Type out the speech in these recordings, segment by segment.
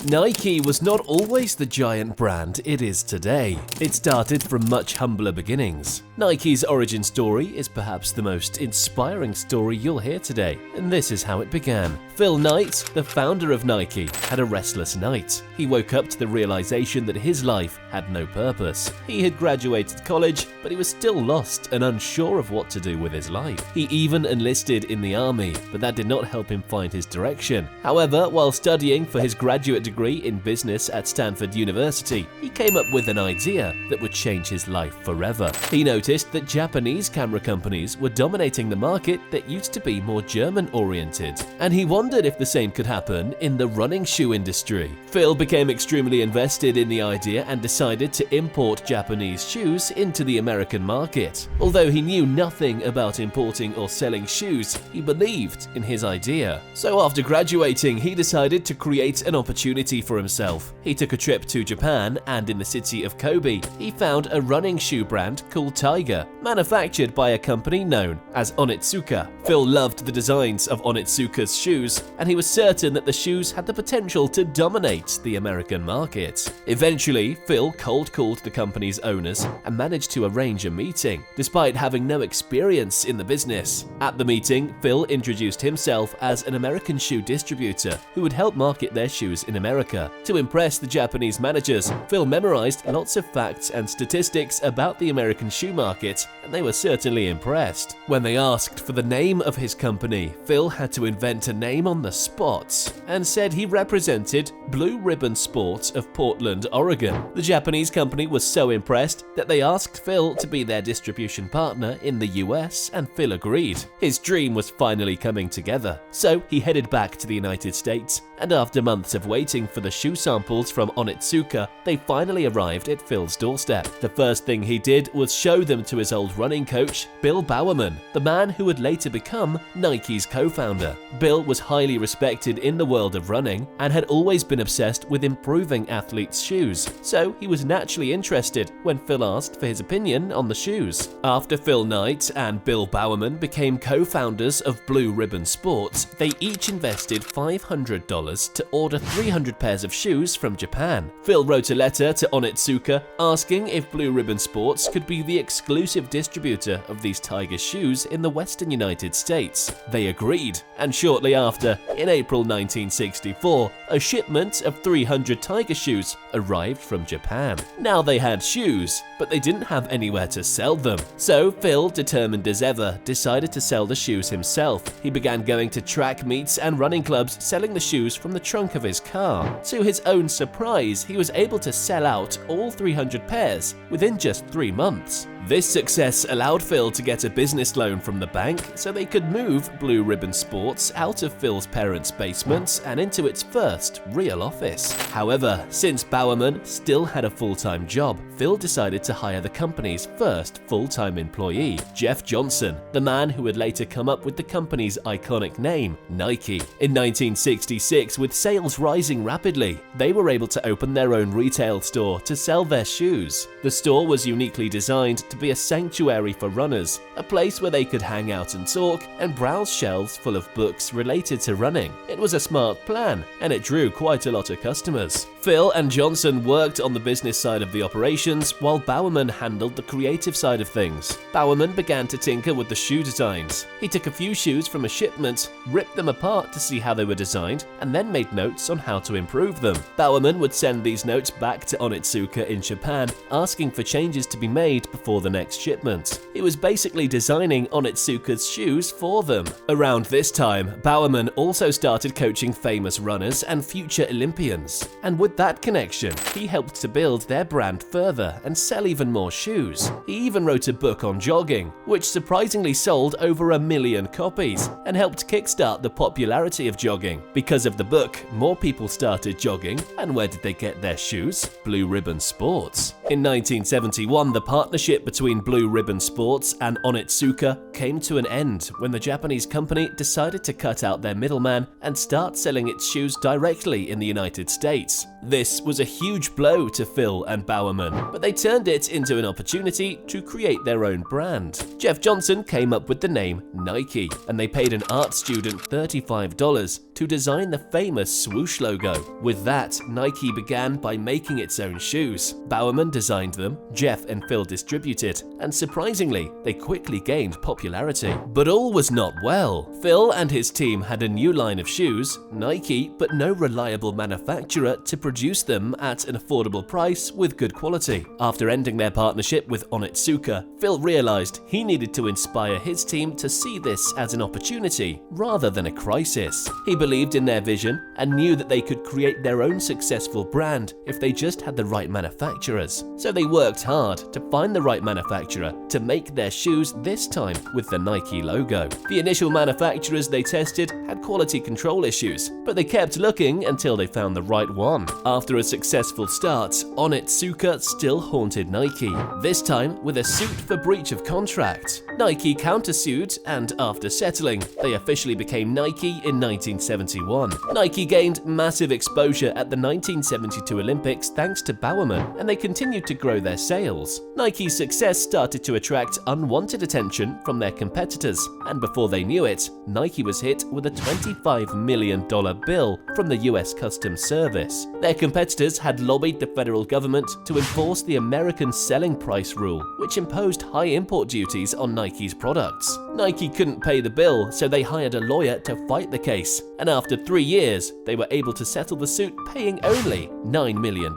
Nike was not always the giant brand it is today. It started from much humbler beginnings. Nike's origin story is perhaps the most inspiring story you'll hear today, and this is how it began. Phil Knight, the founder of Nike, had a restless night. He woke up to the realization that his life had no purpose. He had graduated college, but he was still lost and unsure of what to do with his life. He even enlisted in the army, but that did not help him find his direction. However, while studying for his graduate degree in business at Stanford University, he came up with an idea that would change his life forever. He noticed that Japanese camera companies were dominating the market that used to be more German-oriented, and he wondered if the same could happen in the running shoe industry. Phil became extremely invested in the idea and decided to import Japanese shoes into the American market. Although he knew nothing about importing or selling shoes, he believed in his idea. So after graduating, he decided to create an opportunity for himself. He took a trip to Japan, and in the city of Kobe, he found a running shoe brand called Tiger, manufactured by a company known as Onitsuka. Phil loved the designs of Onitsuka's shoes, and he was certain that the shoes had the potential to dominate the American market. Eventually, Phil cold called the company's owners and managed to arrange a meeting, despite having no experience in the business. At the meeting, Phil introduced himself as an American shoe distributor who would help market their shoes in America. To impress the Japanese managers, Phil memorized lots of facts and statistics about the American shoe market, and they were certainly impressed. When they asked for the name of his company, Phil had to invent a name on the spot and said he represented Blue Ribbon Sports of Portland, Oregon. The Japanese company was so impressed that they asked Phil to be their distribution partner in the US, and Phil agreed. His dream was finally coming together, so he headed back to the United States, and after months of waiting for the shoe samples from Onitsuka, they finally arrived at Phil's doorstep. The first thing he did was show them to his old running coach, Bill Bowerman, the man who would later become Nike's co-founder. Bill was highly respected in the world of running and had always been obsessed with improving athletes' shoes, so he was naturally interested when Phil asked for his opinion on the shoes. After Phil Knight and Bill Bowerman became co-founders of Blue Ribbon Sports, they each invested $500 to order 300 pairs of shoes from Japan. Phil wrote a letter to Onitsuka asking if Blue Ribbon Sports could be the exclusive distributor of these Tiger shoes in the western United States. They agreed, and shortly after, in April 1964, a shipment of 300 Tiger shoes arrived from Japan. Now they had shoes, but they didn't have anywhere to sell them. So Phil, determined as ever, decided to sell the shoes himself. He began going to track meets and running clubs, selling the shoes from the trunk of his car. To his own surprise, he was able to sell out all 300 pairs within just 3 months. This success allowed Phil to get a business loan from the bank so they could move Blue Ribbon Sports out of Phil's parents' basement and into its first real office. However, since Bowerman still had a full-time job, Phil decided to hire the company's first full-time employee, Jeff Johnson, the man who would later come up with the company's iconic name, Nike. In 1966, with sales rising rapidly, they were able to open their own retail store to sell their shoes. The store was uniquely designed to be a sanctuary for runners, a place where they could hang out and talk and browse shelves full of books related to running. It was a smart plan, and it drew quite a lot of customers. Phil and Johnson worked on the business side of the operations, while Bowerman handled the creative side of things. Bowerman began to tinker with the shoe designs. He took a few shoes from a shipment, ripped them apart to see how they were designed, and then made notes on how to improve them. Bowerman would send these notes back to Onitsuka in Japan, asking for changes to be made before the next shipment. He was basically designing Onitsuka's shoes for them. Around this time, Bowerman also started coaching famous runners and future Olympians. And with that connection, he helped to build their brand further and sell even more shoes. He even wrote a book on jogging, which surprisingly sold over 1 million copies and helped kickstart the popularity of jogging. Because of the book, more people started jogging, and where did they get their shoes? Blue Ribbon Sports. In 1971, the partnership between Blue Ribbon Sports and Onitsuka came to an end when the Japanese company decided to cut out their middleman and start selling its shoes directly in the United States. This was a huge blow to Phil and Bowerman, but they turned it into an opportunity to create their own brand. Jeff Johnson came up with the name Nike, and they paid an art student $35 to design the famous swoosh logo. With that, Nike began by making its own shoes. Bowerman designed them, Jeff and Phil distributed, and surprisingly, they quickly gained popularity. But all was not well. Phil and his team had a new line of shoes, Nike, but no reliable manufacturer to produce them at an affordable price with good quality. After ending their partnership with Onitsuka, Phil realized he needed to inspire his team to see this as an opportunity rather than a crisis. He believed in their vision and knew that they could create their own successful brand if they just had the right manufacturers. So they worked hard to find the right manufacturer to make their shoes, this time with the Nike logo. The initial manufacturers they tested had quality control issues, but they kept looking until they found the right one. After a successful start, Onitsuka still haunted Nike, this time with a suit for breach of contract. Nike countersued, and after settling, they officially became Nike in 1971. Nike gained massive exposure at the 1972 Olympics thanks to Bowerman, and they continued to grow their sales. Nike's success started to attract unwanted attention from their competitors, and before they knew it, Nike was hit with a $25 million bill from the US Customs Service. Their competitors had lobbied the federal government to enforce the American selling price rule, which imposed high import duties on Nike's products. Nike couldn't pay the bill, so they hired a lawyer to fight the case, and after 3 years, they were able to settle the suit, paying only $9 million.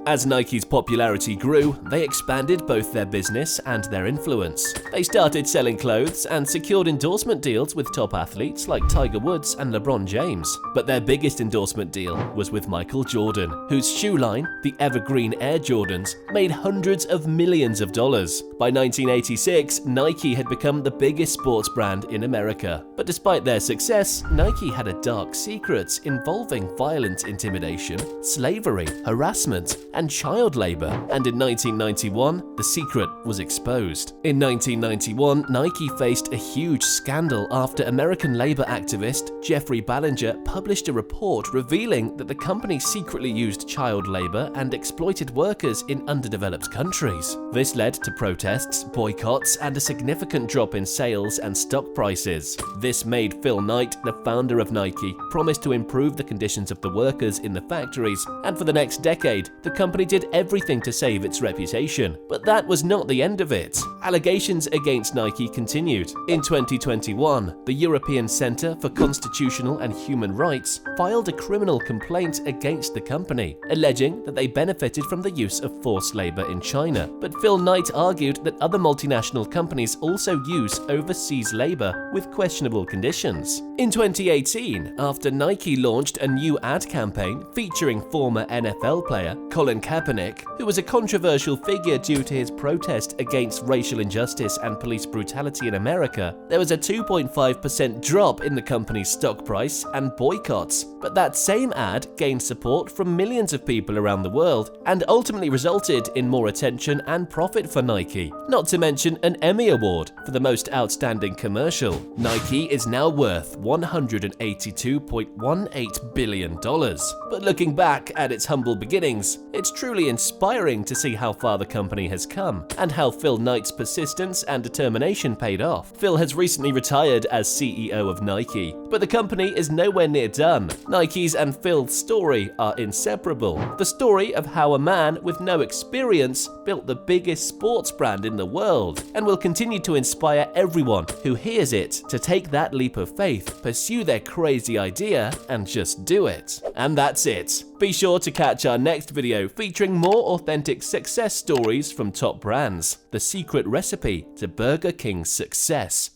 As Nike's popularity grew, they expanded both their business and their influence. They started selling clothes and secured endorsement deals with top athletes like Tiger Woods and LeBron James. But their biggest endorsement deal was with Michael Jordan, whose shoe line, the Evergreen Air Jordans, made hundreds of millions of dollars. By 1986, Nike had become the biggest sports brand in America. But despite their success, Nike had a dark secret involving violent intimidation, slavery, harassment, and child labor. And in 1991, the secret was exposed. In 1991, Nike faced a huge scandal after American labor activist Jeffrey Ballinger published a report revealing that the company secretly used child labor and exploited workers in underdeveloped countries. This led to protests, boycotts, and a significant drop in sales and stock prices. This made Phil Knight, the founder of Nike, promise to improve the conditions of the workers in the factories, and for the next decade, the company did everything to save its reputation. But that was not the end of it. Allegations against Nike continued. In 2021, the European Centre for Constitutional and Human Rights filed a criminal complaint against the company, alleging that they benefited from the use of forced labor in China. But Phil Knight argued that other multinational companies also use overseas labor with questionable conditions. In 2018, after Nike launched a new ad campaign featuring former NFL player Colin Kaepernick, who was a controversial figure due to his protest against racial injustice and police brutality in America, there was a 2.5% drop in the company's stock price and boycotts. But that same ad gained support from millions of people around the world and ultimately resulted in more attention and profit for Nike, not to mention an Emmy Award for the most outstanding commercial. Nike is now worth $182.18 billion. But looking back at its humble beginnings, it's truly inspiring to see how far the company has come and how Phil Knight's persistence and determination paid off. Phil has recently retired as CEO of Nike, but the company is nowhere near done. Nike's and Phil's story are inseparable. The story of how a man with no experience built the biggest sports brand in the world, and will continue to inspire everyone who hears it to take that leap of faith, pursue their crazy idea, and just do it. And that's it. Be sure to catch our next video featuring more authentic success stories from top brands, the secret recipe to Burger King's success.